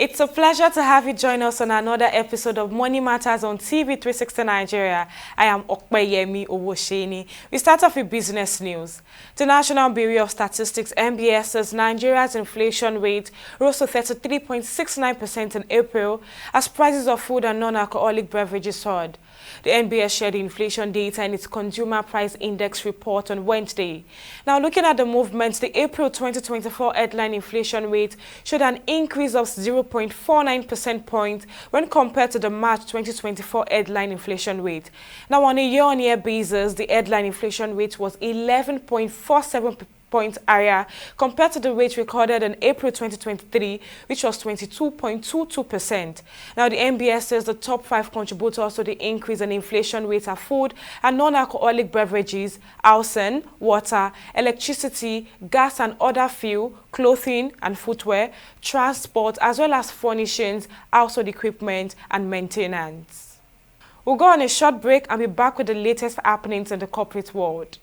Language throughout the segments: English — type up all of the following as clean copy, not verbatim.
It's a pleasure to have you join us on another episode of Money Matters on TV360 Nigeria. I am Okpeyemi Owosheni. We start off with business news. The National Bureau of Statistics (NBS) says Nigeria's inflation rate rose to 33.69% in April as prices of food and non-alcoholic beverages soared. The NBS shared the inflation data in its Consumer Price Index report on Wednesday. Now, looking at the movements, the April 2024 headline inflation rate showed an increase of 0.49 percentage points when compared to the March 2024 headline inflation rate. Now, on a year-on-year basis, the headline inflation rate was 11.47 points higher compared to the rate recorded in April 2023, which was 22.22%. Now, the NBS says the top 5 contributors to the increase in inflation rate are food and non-alcoholic beverages, housing, water, electricity, gas and other fuel, clothing and footwear, transport, as well as furnishings, household equipment and maintenance. We'll go on a short break and be back with the latest happenings in the corporate world.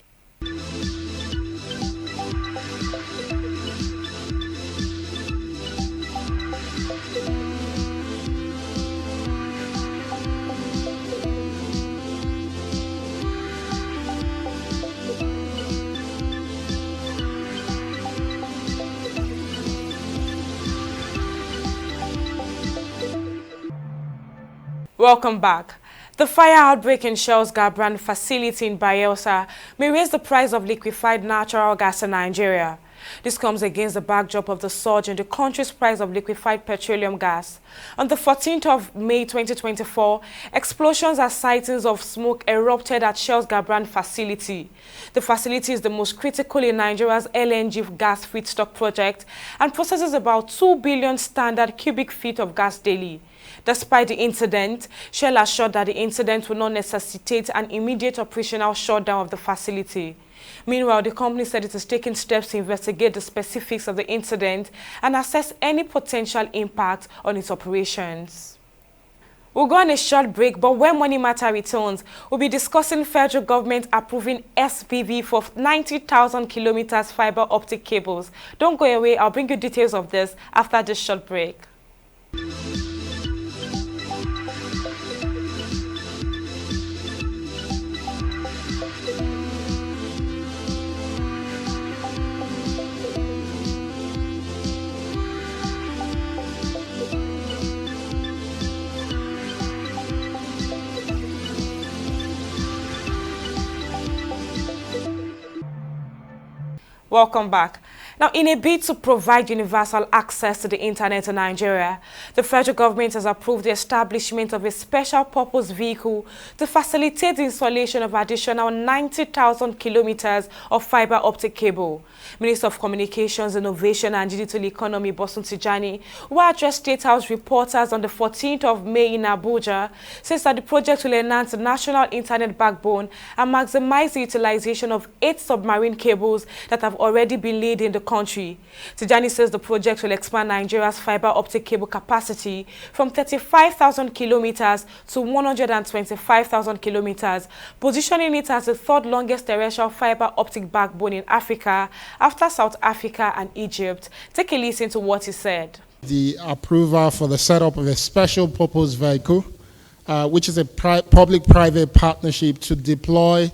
Welcome back. The fire outbreak in Shell's Gabran facility in Bayelsa may raise the price of liquefied natural gas in Nigeria. This comes against the backdrop of the surge in the country's price of liquefied petroleum gas. On the 14th of May 2024, explosions and sightings of smoke erupted at Shell's Gabran facility. The facility is the most critical in Nigeria's LNG gas feedstock project and processes about 2 billion standard cubic feet of gas daily. Despite the incident, Shell assured that the incident will not necessitate an immediate operational shutdown of the facility. Meanwhile, the company said it is taking steps to investigate the specifics of the incident and assess any potential impact on its operations. We'll go on a short break, but when Money Matter returns, we'll be discussing federal government approving SPV for 90,000 kilometers fiber optic cables. Don't go away, I'll bring you details of this after this short break. Welcome back. Now, in a bid to provide universal access to the internet in Nigeria, the federal government has approved the establishment of a special purpose vehicle to facilitate the installation of additional 90,000 kilometers of fiber optic cable. Minister of Communications, Innovation and Digital Economy, Bosun Tijani, who addressed State House reporters on the 14th of May in Abuja, says that the project will enhance the national internet backbone and maximize the utilization of 8 submarine cables that have already been laid in the country. Tijani says the project will expand Nigeria's fiber optic cable capacity from 35,000 kilometers to 125,000 kilometers, positioning it as the 3rd longest terrestrial fiber optic backbone in Africa after South Africa and Egypt. Take a listen to what he said. The approval for the setup of a special purpose vehicle, which is a public-private partnership to deploy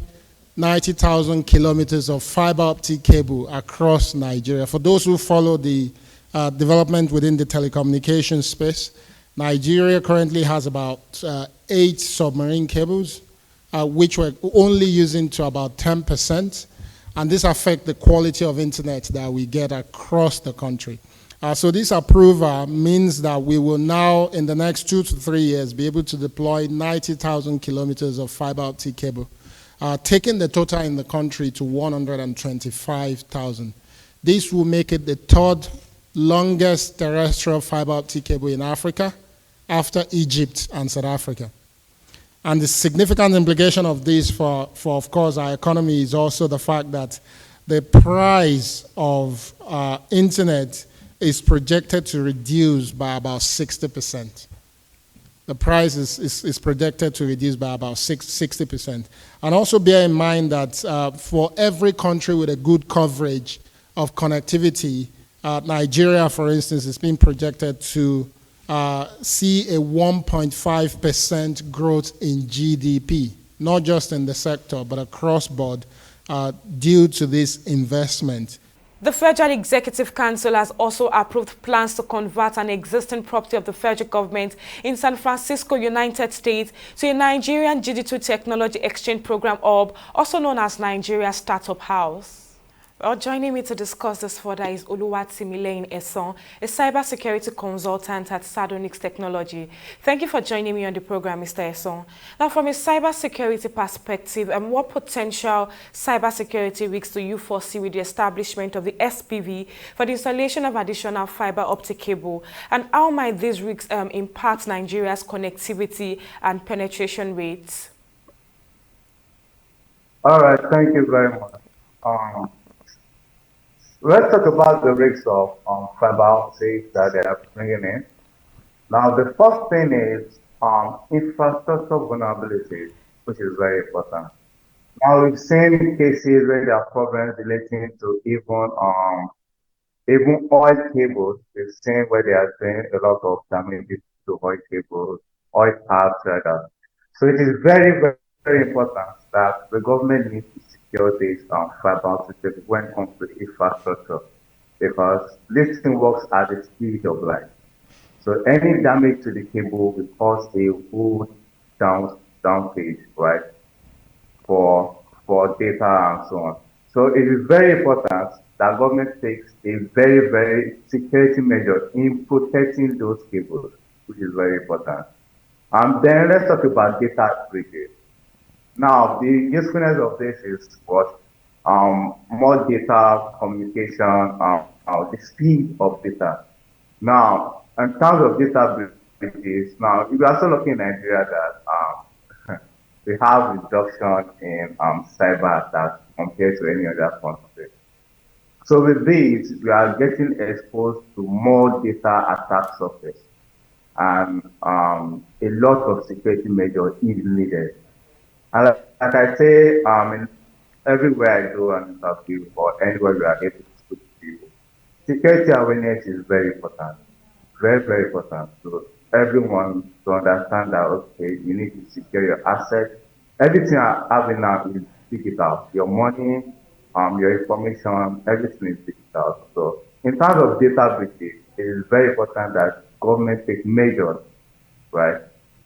90,000 kilometers of fiber optic cable across Nigeria. For those who follow the development within the telecommunications space, Nigeria currently has about 8 submarine cables, which we're only using to about 10%, and this affects the quality of internet that we get across the country. So this approval means that we will now, in the next 2 to 3 years, be able to deploy 90,000 kilometers of fiber optic cable, taking the total in the country to 125,000. This will make it the 3rd longest terrestrial fiber optic cable in Africa after Egypt and South Africa. And the significant implication of this for of course, our economy is also the fact that the price of internet is projected to reduce by about 60%. The price is projected to reduce by about 60%. And also bear in mind that for every country with a good coverage of connectivity, Nigeria, for instance, is being projected to see a 1.5% growth in GDP, not just in the sector, but across board, due to this investment. The Federal Executive Council has also approved plans to convert an existing property of the federal government in San Francisco, United States, to a Nigerian Digital Technology Exchange Program hub, also known as Nigeria Startup House. Well, joining me to discuss this further is Oluwatimileyin Esan, a cybersecurity consultant at Sardonyx Technology. Thank you for joining me on the program, Mr. Esan. Now, from a cybersecurity perspective, what potential cybersecurity risks do you foresee with the establishment of the SPV for the installation of additional fiber optic cable? And how might these risks impact Nigeria's connectivity and penetration rates? All right, thank you very much. Let's talk about the risks of fiber optics that they are bringing in. Now, the first thing is infrastructure vulnerability, which is very important. Now, we've seen cases where there are problems relating to even oil cables. We've seen where they are doing a lot of damage to oil cables, oil pipes, rather. So it is very, very, very important that the government needs to secure this fiber optic when it comes to infrastructure, because this thing works at the speed of light. So any damage to the cable will cause a whole down page, right, for data and so on. So it is very important that government takes a very, very security measure in protecting those cables, which is very important. And then let's talk about data breaches. Now, the usefulness of this is what? More data communication, the speed of data. Now, in terms of data breaches, now, we are also looking in Nigeria that we have reduction in cyber attacks compared to any other country. So with this, we are getting exposed to more data attack surface, and a lot of security measures is needed. And like I say, everywhere I go and interview or anywhere we are able to speak to people, security awareness is very important, very, very important. So everyone to understand that, okay, you need to secure your assets. Everything I have now is digital. Your money, your information, everything is digital. So in terms of data breaches, it is very important that government take measures, right,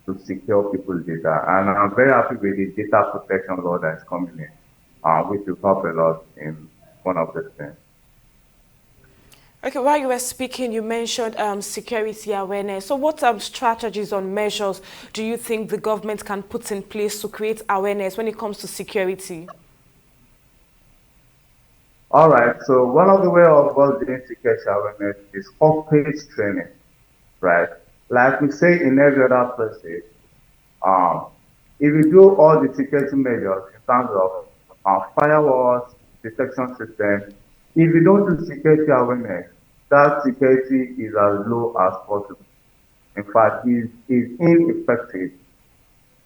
to secure people's data. And I'm very happy with the data protection law that is coming in, which will help a lot in one of the things. Okay, while you were speaking, you mentioned security awareness. So what strategies or measures do you think the government can put in place to create awareness when it comes to security? All right, so one of the ways of us doing security awareness is corporate training, right? Like we say in every other place, if you do all the security measures in terms of firewalls, detection systems, if you don't do security awareness, that security is as low as possible. In fact, it is ineffective,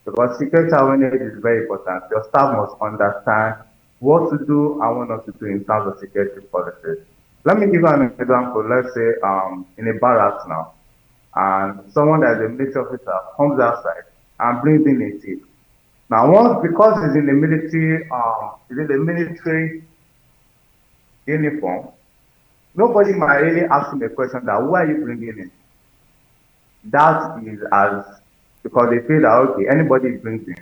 because security awareness is very important. Your staff must understand what to do and what not to do in terms of security policies. Let me give you an example. Let's say in a barracks now, and someone that is a military officer comes outside and brings in a thief. Now, once, because he's in the military uniform, nobody might really ask him a question that, why are you bringing in? That is because they feel that, okay, anybody brings in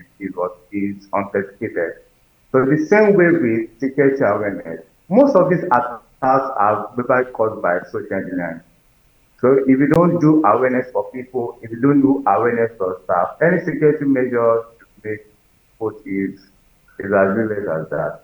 is authenticated. So the same way with security awareness, most of these attacks are caused by social engineering. So if you don't do awareness for people, if you don't do awareness for staff, any security measures to make is as relevant as that.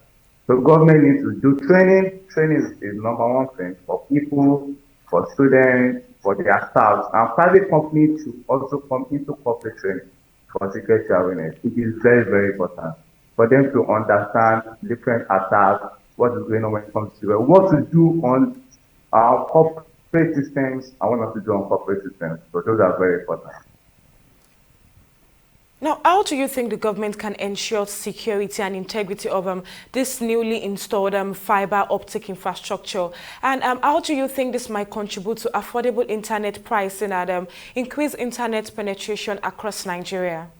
So government needs to do training. Training is number one thing for people, for students, for their staffs, and private companies should also come into corporate training for security awareness. It is very, very important for them to understand different attacks, what is going on when it comes to what to do on corporate systems and what not to do on corporate systems. So those are very important. Now, how do you think the government can ensure security and integrity of this newly installed fiber optic infrastructure? And how do you think this might contribute to affordable internet pricing and increase internet penetration across Nigeria?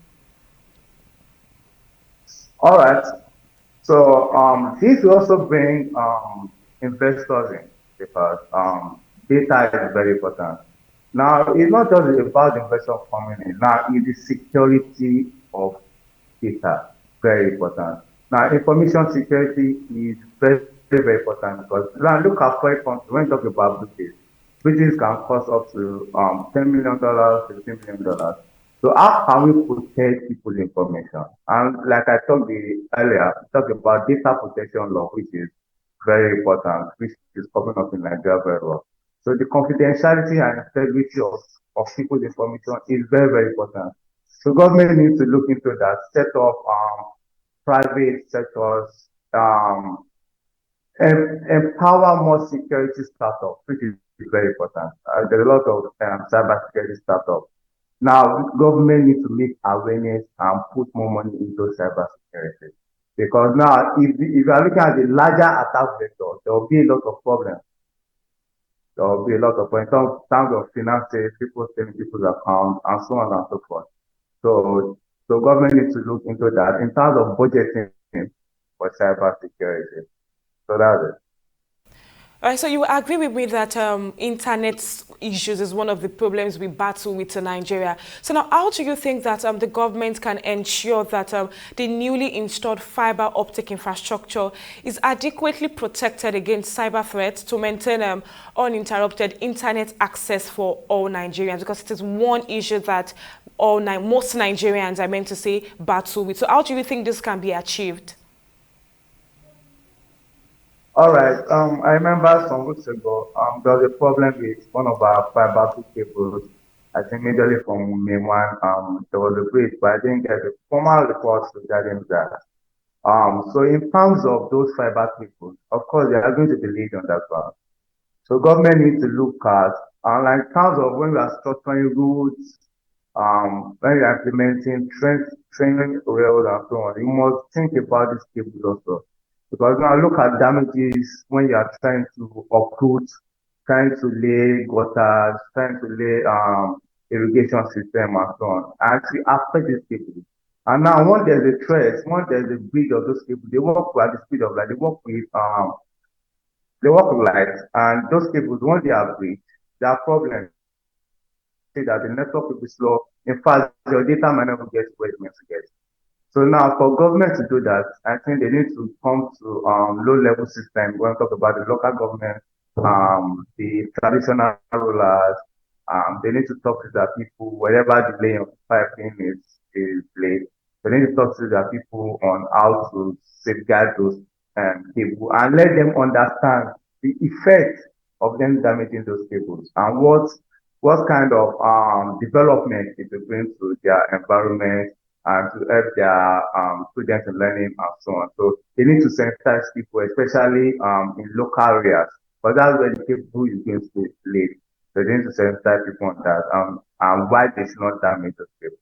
All right. So this will also bring investors in because data is very important. Now, it's not just about the investor coming in. Now, it's the security of data, very important. Now, information security is very, very important because now look at foreign countries when you talk about breaches can cost up to $10 million, $15 million. So how can we protect people's information? And like I talked earlier, we talked about data protection law, which is very important, which is coming up in Nigeria very well. So the confidentiality and integrity of people's information is very, very important. So government needs to look into that, set up private sectors, empower more security startups, which is very important. There's a lot of cyber security startups. Now, government needs to make awareness and put more money into cyber security. Because now, if you are looking at the larger attack vector, there will be a lot of problems. There will be a lot of, in terms of finances, people stealing people's accounts, and so on and so forth. So government needs to look into that in terms of budgeting for cyber security. So that's it. All right, so you agree with me that internet issues is one of the problems we battle with in Nigeria. So now, how do you think that the government can ensure that the newly installed fiber optic infrastructure is adequately protected against cyber threats to maintain uninterrupted internet access for all Nigerians? Because it is one issue that most Nigerians, I meant to say, battle with. So how do you think this can be achieved? All right. I remember some weeks ago, there was a problem with one of our fiber optic cables. I think majorly from Mainland, there was a breach, but I didn't get the formal reports regarding that. So in terms of those fiber cables, of course, they are going to be laid on that ground. So government needs to look at, like in terms of when we are structuring routes, when you are implementing training rails and so on, you must think about these cables also. Because now look at damages when you are trying to uproot, trying to lay gutters, trying to lay irrigation system and so on. Actually affect these cables. And now when there's a threat, when there's a breach of those cables, they work at the speed of light, they work with light, and those cables, once they are breached, there are problems. Say that the network will be slow. In fact, your data might not get where it's meant to get. So now for government to do that, I think they need to come to low-level system. When we talk about the local government, the traditional rulers, they need to talk to their people wherever the laying of piping is laid. They need to talk to their people on how to safeguard those cables and let them understand the effect of them damaging those cables and what kind of development it will bring to their environment and to help their students in learning and so on. So they need to sensitize people, especially in local areas, but that's where the people is going to live. So they need to sensitize people on that and why they should not damage those people.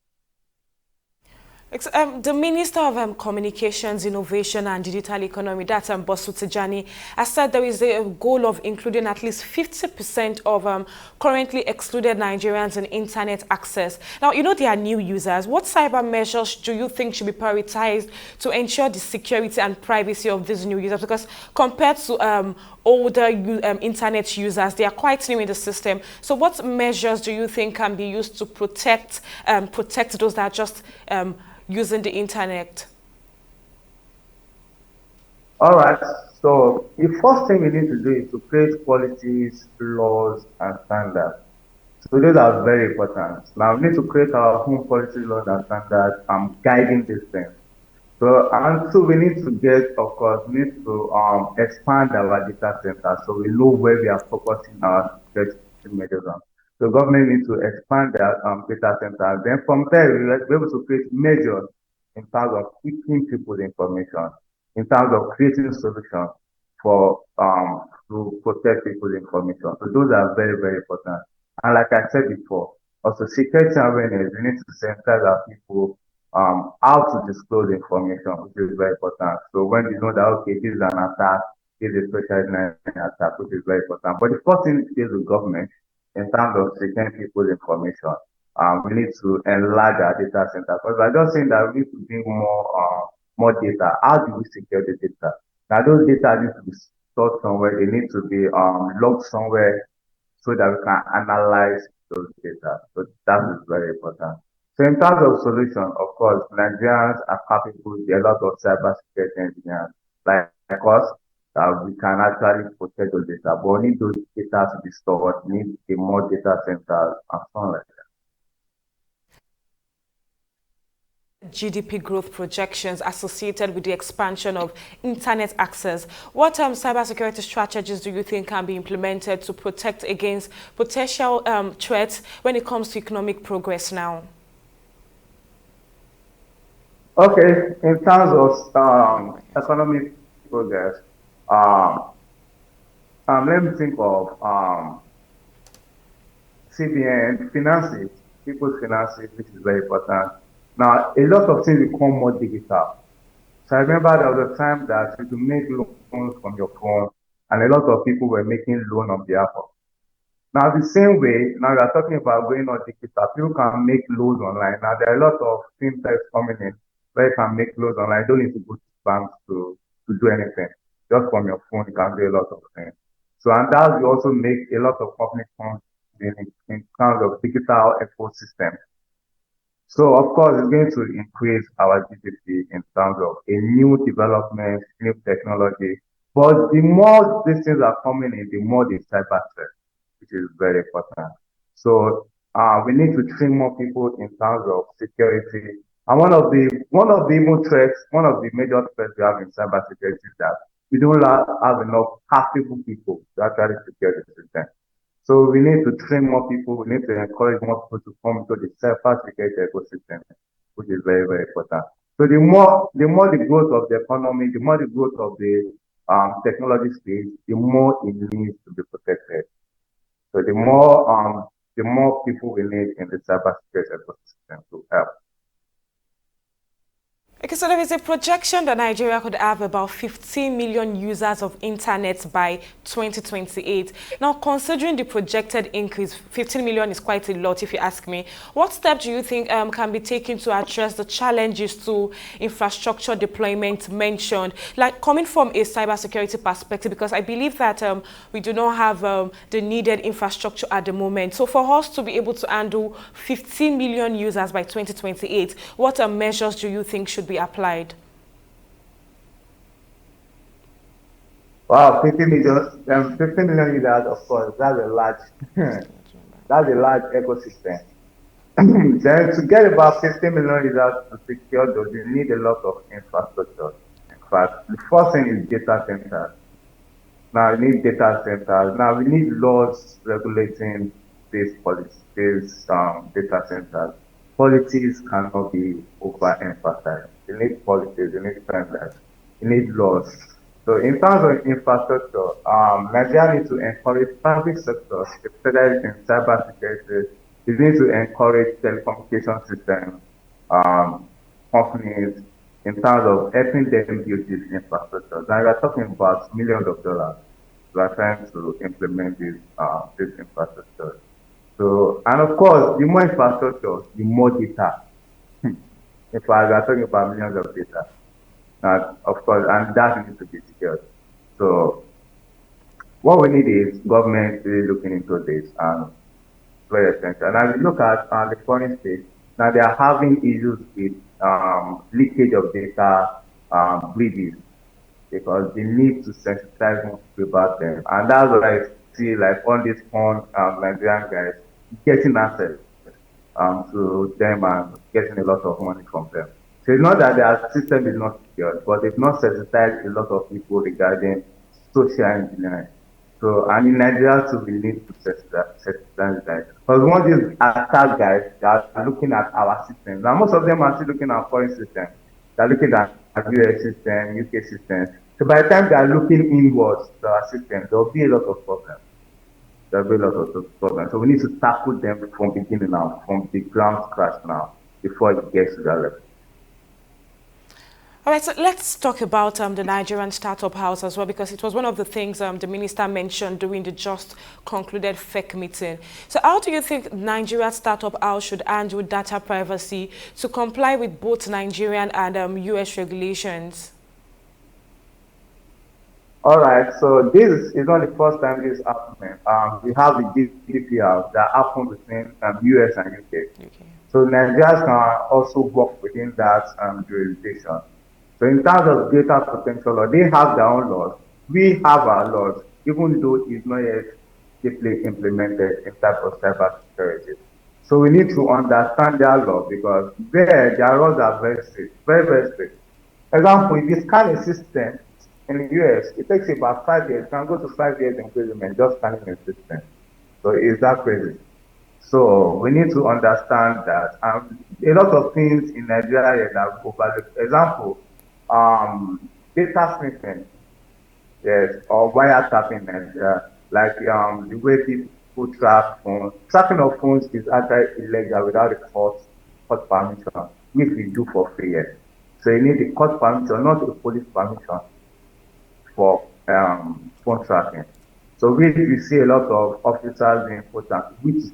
The Minister of Communications, Innovation and Digital Economy, that's Bosu Tijani, has said there is a goal of including at least 50% of currently excluded Nigerians in internet access. Now, you know they are new users. What cyber measures do you think should be prioritized to ensure the security and privacy of these new users? Because compared to older internet users, they are quite new in the system. So what measures do you think can be used to protect those that are just using the internet? All right. So the first thing we need to do is to create policies, laws, and standards. So those are very important. Now we need to create our own policies, laws, and standards guiding these things. So and so we need to get, of course, we need to expand our data centers so we know where we are focusing our security measures on. So government needs to expand their data centers. Then from there, we will be able to create measures in terms of keeping people's information, in terms of creating solutions for to protect people's information. So those are very, very important. And like I said before, also security awareness, we need to sensitize our people how to disclose information, which is very important. So when you know that, okay, this is an attack, this is a social engineering attack, which is very important. But the first thing is the government, in terms of securing people's information, we need to enlarge our data center. Because I just saying that we need to bring more data. How do we secure the data? Now, those data need to be stored somewhere. They need to be logged somewhere so that we can analyze those data. So that is very important. So in terms of solution, of course, Nigerians are capable, there are a lot of cybersecurity engineers like us, we can actually protect those data, but we need those data to be stored, we need a more data centers and so on like that. GDP growth projections associated with the expansion of internet access. What cybersecurity strategies do you think can be implemented to protect against potential threats when it comes to economic progress now? Okay, in terms of economic progress, um, let me think of CBN finances, people's finances, which is very important. Now, a lot of things become more digital. So I remember there was a time that you could make loans from your phone, and a lot of people were making loan on behalf of. Now, the same way, now we are talking about going on digital. People can make loans online. Now, there are a lot of fintechs coming in where you can make loans online. You don't need to go to banks to do anything. Just from your phone, you can do a lot of things. So, and that will also make a lot of companies come in terms of digital ecosystem. So, of course, it's going to increase our GDP in terms of a new development, new technology. But the more these things are coming in, the more the cyber threat, which is very important. So, we need to train more people in terms of security. And one of the even threats, one of the major threats we have in cybersecurity is that we don't have enough capable people to actually secure the system. So we need to train more people. We need to encourage more people to come to the cybersecurity ecosystem, which is very, very important. So the more the growth of the economy, the more the growth of the technology space, the more it needs to be protected. So the more people we need in the cybersecurity ecosystem to help. Okay, so there is a projection that Nigeria could have about 15 million users of internet by 2028. Now, considering the projected increase, 15 million is quite a lot if you ask me. What steps do you think can be taken to address the challenges to infrastructure deployment mentioned? Like coming from a cybersecurity perspective, because I believe that we do not have the needed infrastructure at the moment. So for us to be able to handle 15 million users by 2028, what measures do you think should be applied? Wow, 50 million users, of course, that's a large, that's a large ecosystem. Then to get about 50 million users to secure those, you need a lot of infrastructure. In fact, the first thing is data centers. Now we need data centers. Now we need laws regulating these policies, these data centers. Policies cannot be overemphasized. You need policies, you need standards, you need laws. So in terms of infrastructure, Nigeria needs to encourage private sectors, especially in cybersecurity. You need to encourage telecommunication systems, um, companies, in terms of helping them build this infrastructure. Now we are talking about millions of dollars. We are trying to implement this infrastructure. So, and of course, the more infrastructure, the more data. In fact, we are talking about millions of data. Of course, and that needs to be secured. So, what we need is government really looking into this and very essential. Now, if you look at the foreign states, now they are having issues with leakage of data breaches because they need to sensitize more people about them. And that's what I see like all these fun Nigerian guys getting access to them and getting a lot of money from them. So it's not that their system is not secure, but they've not sensitized a lot of people regarding social engineering. So, and in Nigeria too, we need to sensitize that. Because one of these attack guys that are looking at our systems, and most of them are still looking at foreign systems. They're looking at US system, UK system. So by the time they are looking inwards to our system, there will be a lot of problems. There will be a lot of problems. So we need to tackle them from beginning now, from the ground scratch now, before it gets to that level. All right, so let's talk about the Nigerian Startup House as well, because it was one of the things the minister mentioned during the just concluded FEC meeting. So how do you think Nigerian Startup House should handle data privacy to comply with both Nigerian and US regulations? All right, so this is not the first time this is happening. We have the GDPR that happened between US and UK. Okay. So Nigerians can also work within that jurisdiction. So in terms of data protection law, they have their own laws. We have our laws, even though it's not yet deeply implemented in terms of cyber security. So we need to understand their law because their laws are very strict, very, very strict. Example, if you scan a system in the US, it takes about 5 years. It can go to 5 years imprisonment just scanning a system. So is that crazy? So we need to understand that a lot of things in Nigeria that overlooked. Example, data sniffing, yes, or wiretapping in Nigeria, like the way people track phones. Tracking of phones is actually illegal without a court permission, which we do for free. Yes. So you need a court permission, not a police permission for phone tracking. So we see a lot of officers in phone tracking, which is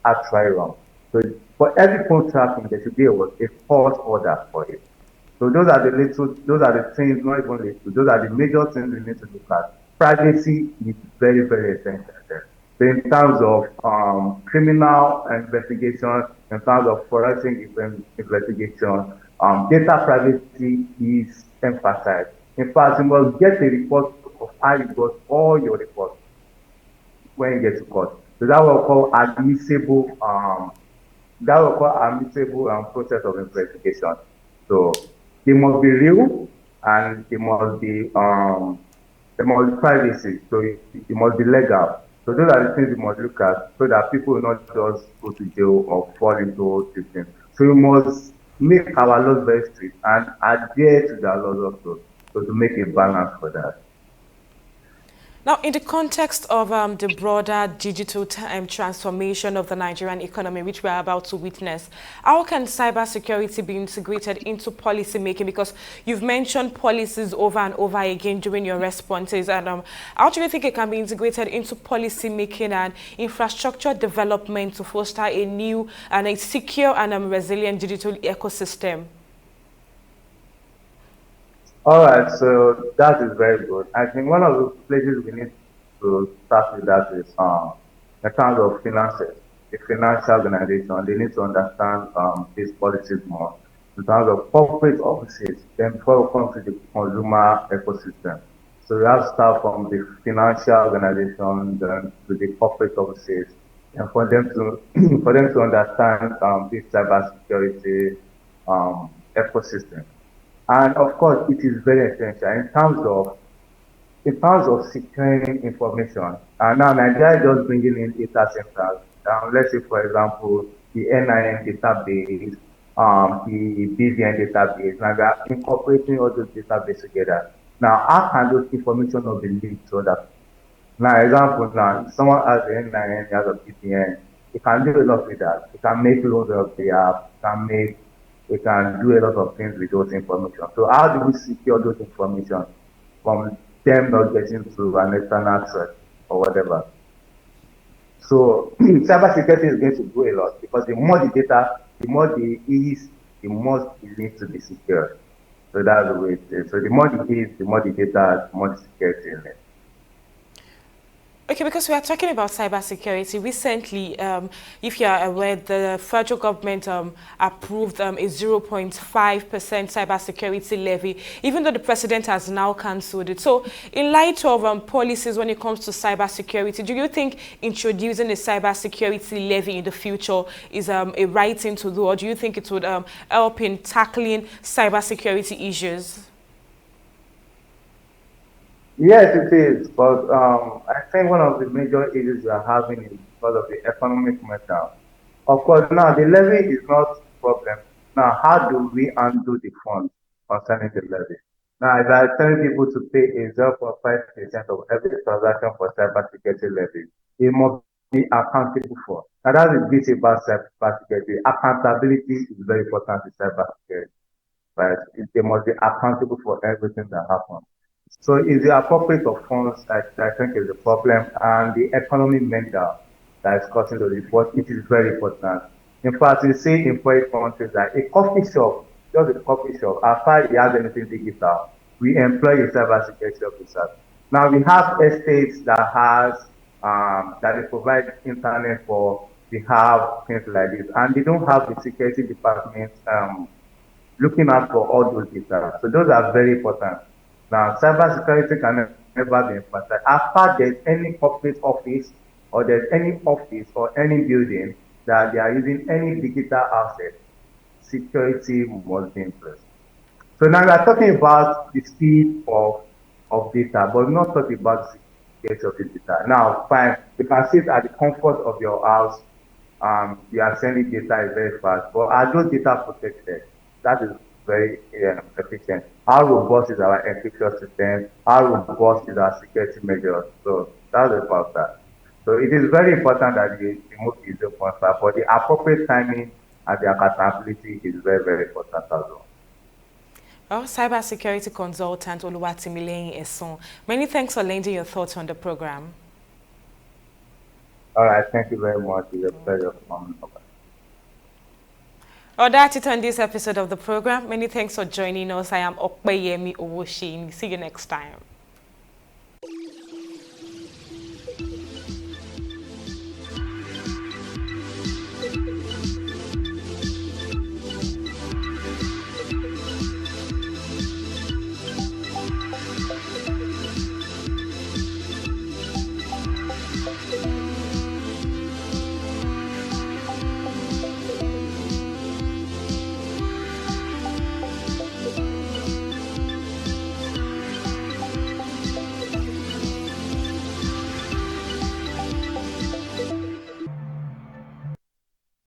actually wrong. So for every phone tracking, there should be a court order for it. So those are the things, not even little, those are the major things we need to look at. Privacy is very, very essential there. So in terms of criminal investigation, in terms of forensic investigation, data privacy is emphasized. In fact, you must get a report of how you got all your reports when you get to court. So that will call admissible process of investigation. So they must be real and they must be privacy. So it must be legal. So those are the things we must look at so that people will not just go to jail or fall into these things. So we must make our laws very strict and adhere to the laws also. So to make a balance for that. Now, in the context of the broader digital transformation of the Nigerian economy, which we are about to witness, how can cybersecurity be integrated into policy making? Because you've mentioned policies over and over again during your responses. And how do you think it can be integrated into policy making and infrastructure development to foster a new and a secure and resilient digital ecosystem? All right, so that is very good. I think one of the places we need to start with that is in terms of finances. The financial organization, they need to understand these policies more. In terms of corporate offices, then before we come to the consumer ecosystem. So we have to start from the financial organization, then to the corporate offices, and for them to for them to understand this cybersecurity ecosystem. And of course, it is very essential in terms of securing information. And now Nigeria is just bringing in data centers. Let's say, for example, the NIN database, the BVN database. Now we are incorporating all those databases together. Now, how can those information not be linked to other? Now, example, now, if someone has the NIN, he has a BVN, he can do a lot with that. He can make loads of the app, we can do a lot of things with those information. So how do we secure those information from them not getting to an external threat or whatever? So cybersecurity is going to grow a lot because the more the data, the more the is, the more it needs to be secure. So that's the way it is. So the more the is, the more the data, the more the security in it. Okay, because we are talking about cybersecurity. Recently, if you are aware, the federal government approved a 0.5% cybersecurity levy, even though the president has now cancelled it. So, in light of policies when it comes to cybersecurity, do you think introducing a cybersecurity levy in the future is a right thing to do, or do you think it would help in tackling cybersecurity issues? Yes, it is. But I think one of the major issues we are having is because of the economic meltdown. Of course, now the levy is not the problem. Now, how do we undo the funds concerning the levy? Now, if I tell people to pay a 0.5% of every transaction for cybersecurity levy, it must be accountable for. Now, that's the bit about cybersecurity. Accountability is very important in cybersecurity. right? They must be accountable for everything that happens. So is the appropriate of funds, I think is the problem, and the economy mentor that is causing the report, it is very important. In fact, you see in foreign countries that a coffee shop, just a coffee shop, after he has anything digital, we employ a cybersecurity officer. Now we have estates that that they provide internet for, we have things like this, and they don't have the security department looking out for all those data. So those are very important. Now, cybersecurity can never be emphasized. After there's any corporate office or there's any office or any building that they are using any digital asset, security must be in place. So now we are talking about the speed of data, but not talking about the security of the data. Now, fine, you can sit at the comfort of your house. You are sending data is very fast, but are those data protected? That is very efficient. How robust is our encryption system? How robust is our security measures? So that's about that. So it is very important that you remove the zero transfer, but the appropriate timing and the accountability is very, very important as well. Well, cybersecurity consultant Oluwatimileyin Eson, many thanks for lending your thoughts on the program. All right, thank you very much. It's a pleasure coming over. Well, that's it on this episode of the program. Many thanks for joining us. I am Okpeyemi Owoshin. See you next time.